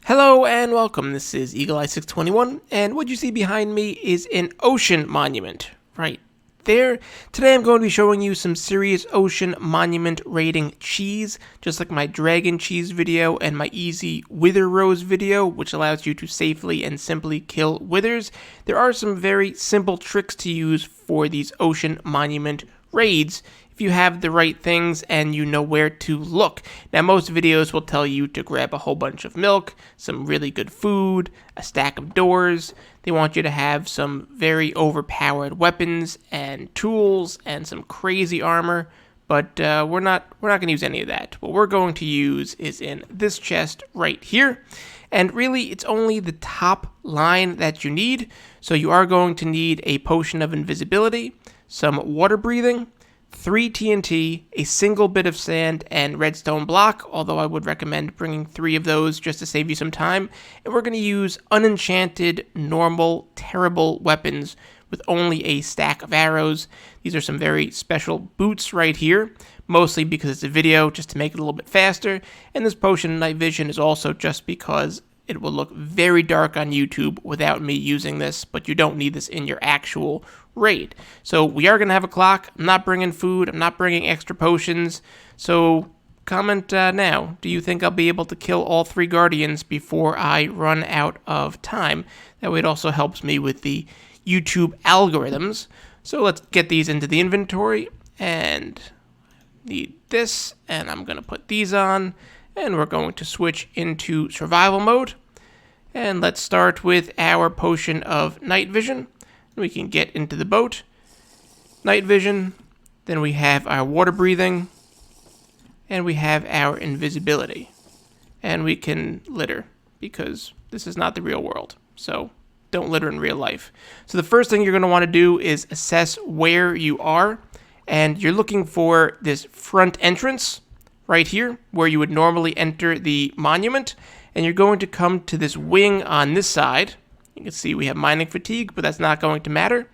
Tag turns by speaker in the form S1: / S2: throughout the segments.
S1: Hello and welcome. This is Eagle Eye 621, and what you see behind me is an ocean monument right there. Today I'm going to be showing you some serious ocean monument raiding cheese, just like my dragon cheese video and my easy wither rose video, which allows you to safely and simply kill withers. There are some very simple tricks to use for these ocean monument raids if you have the right things and you know where to look. Now, most videos will tell you to grab a whole bunch of milk, some really good food, a stack of doors. They want you to have some very overpowered weapons and tools and some crazy armor, but we're not going to use any of that. What we're going to use is in this chest right here. And really, it's only the top line that you need. So you are going to need a potion of invisibility, some water breathing, 3 TNT, a single bit of sand, and redstone block, although I would recommend bringing 3 of those just to save you some time. And we're going to use unenchanted, normal, terrible weapons with only a stack of arrows. These are some very special boots right here, mostly because it's a video, just to make it a little bit faster. And this potion of night vision is also just because it will look very dark on YouTube without me using this, but you don't need this in your actual raid. So we are going to have a clock. I'm not bringing food. I'm not bringing extra potions. So comment now. Do you think I'll be able to kill all 3 guardians before I run out of time? That way it also helps me with the YouTube algorithms. So let's get these into the inventory, and need this, and I'm going to put these on. And we're going to switch into survival mode. And let's start with our potion of night vision. We can get into the boat. Night vision. Then we have our water breathing. And we have our invisibility. And we can litter, because this is not the real world. So don't litter in real life. So the first thing you're going to want to do is assess where you are. And you're looking for this front entrance right here, where you would normally enter the monument, and you're going to come to this wing on this side. You can see we have mining fatigue, but that's not going to matter.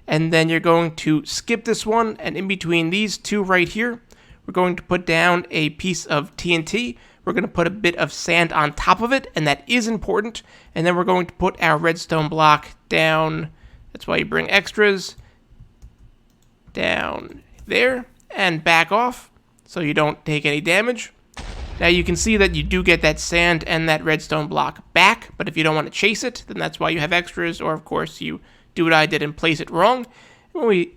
S1: And then you're going to skip this one, and in between these 2 right here, we're going to put down a piece of TNT. We're going to put a bit of sand on top of it, and that is important. And then we're going to put our redstone block down. That's why you bring extras. Down there, and back off, so you don't take any damage. Now you can see that you do get that sand and that redstone block back, but if you don't want to chase it, then that's why you have extras, or of course you do what I did and place it wrong. When we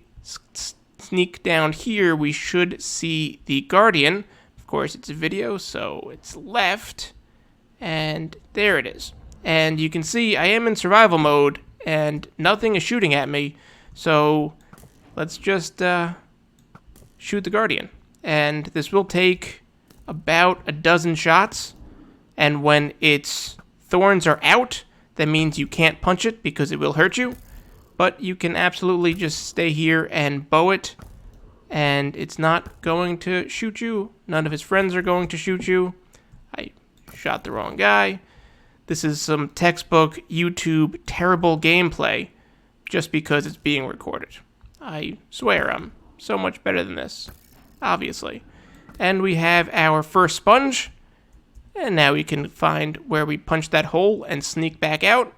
S1: sneak down here, we should see the guardian. Of course, it's a video, so it's left, and there it is. And you can see I am in survival mode, and nothing is shooting at me, so let's just shoot the guardian. And this will take about a dozen shots, and when its thorns are out, that means you can't punch it because it will hurt you, but you can absolutely just stay here and bow it, and it's not going to shoot you. None of his friends are going to shoot you. I shot the wrong guy. This is some textbook YouTube terrible gameplay just because it's being recorded. I swear I'm so much better than this, obviously. And we have our first sponge, and now we can find where we punch that hole and sneak back out.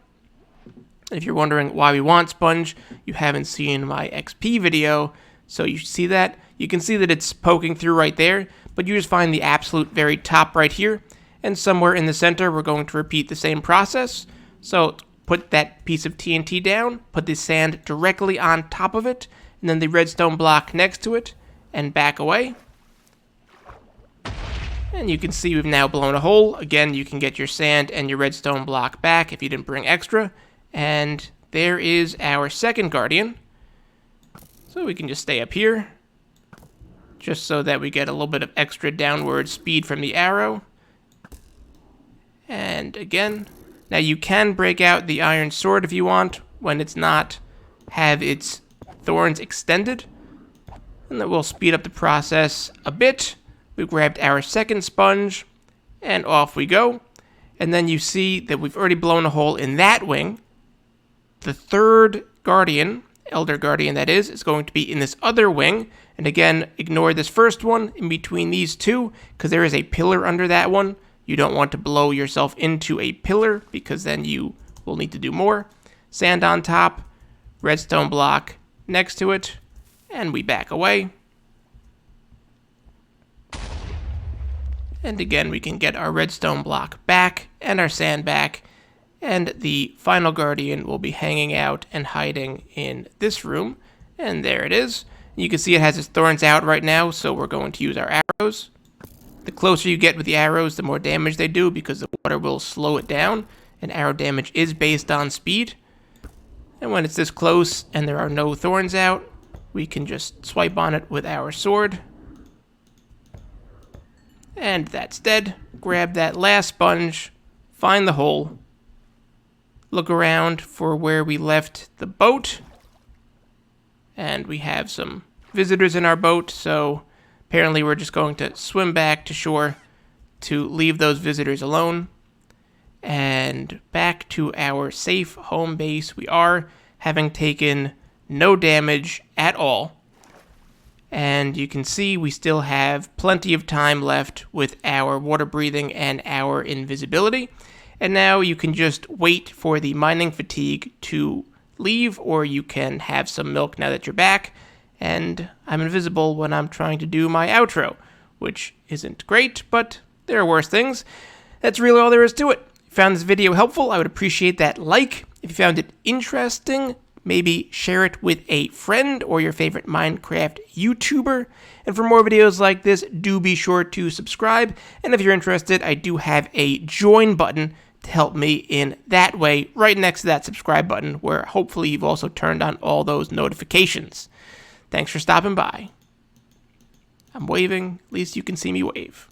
S1: If you're wondering why we want sponge, you haven't seen my XP video, so you see that. You can see that it's poking through right there, but you just find the absolute very top right here, and somewhere in the center we're going to repeat the same process. So put that piece of TNT down, put the sand directly on top of it, and then the redstone block next to it, and back away. And you can see we've now blown a hole. Again, you can get your sand and your redstone block back if you didn't bring extra. And there is our second guardian. So we can just stay up here, just so that we get a little bit of extra downward speed from the arrow. And again, now you can break out the iron sword if you want, when it's not have its thorns extended. And that will speed up the process a bit. We grabbed our second sponge, and off we go. And then you see that we've already blown a hole in that wing. The third guardian, elder guardian that is going to be in this other wing. And again, ignore this first one in between these 2, because there is a pillar under that one. You don't want to blow yourself into a pillar because then you will need to do more. Sand on top, redstone block next to it, and we back away. And again, we can get our redstone block back and our sand back. And the final guardian will be hanging out and hiding in this room. And there it is. You can see it has its thorns out right now, so we're going to use our arrows. The closer you get with the arrows, the more damage they do because the water will slow it down. And arrow damage is based on speed. And when it's this close and there are no thorns out, we can just swipe on it with our sword. And that's dead. Grab that last sponge, find the hole, look around for where we left the boat, and we have some visitors in our boat, so apparently we're just going to swim back to shore to leave those visitors alone. And back to our safe home base we are, having taken no damage at all. And you can see we still have plenty of time left with our water breathing and our invisibility. And now you can just wait for the mining fatigue to leave, or you can have some milk now that you're back. And I'm invisible when I'm trying to do my outro, which isn't great, but there are worse things. That's really all there is to it. If you found this video helpful, I would appreciate that like. If you found it interesting, maybe share it with a friend or your favorite Minecraft YouTuber. And for more videos like this, do be sure to subscribe. And if you're interested, I do have a join button to help me in that way, right next to that subscribe button, where hopefully you've also turned on all those notifications. Thanks for stopping by. I'm waving, at least you can see me wave.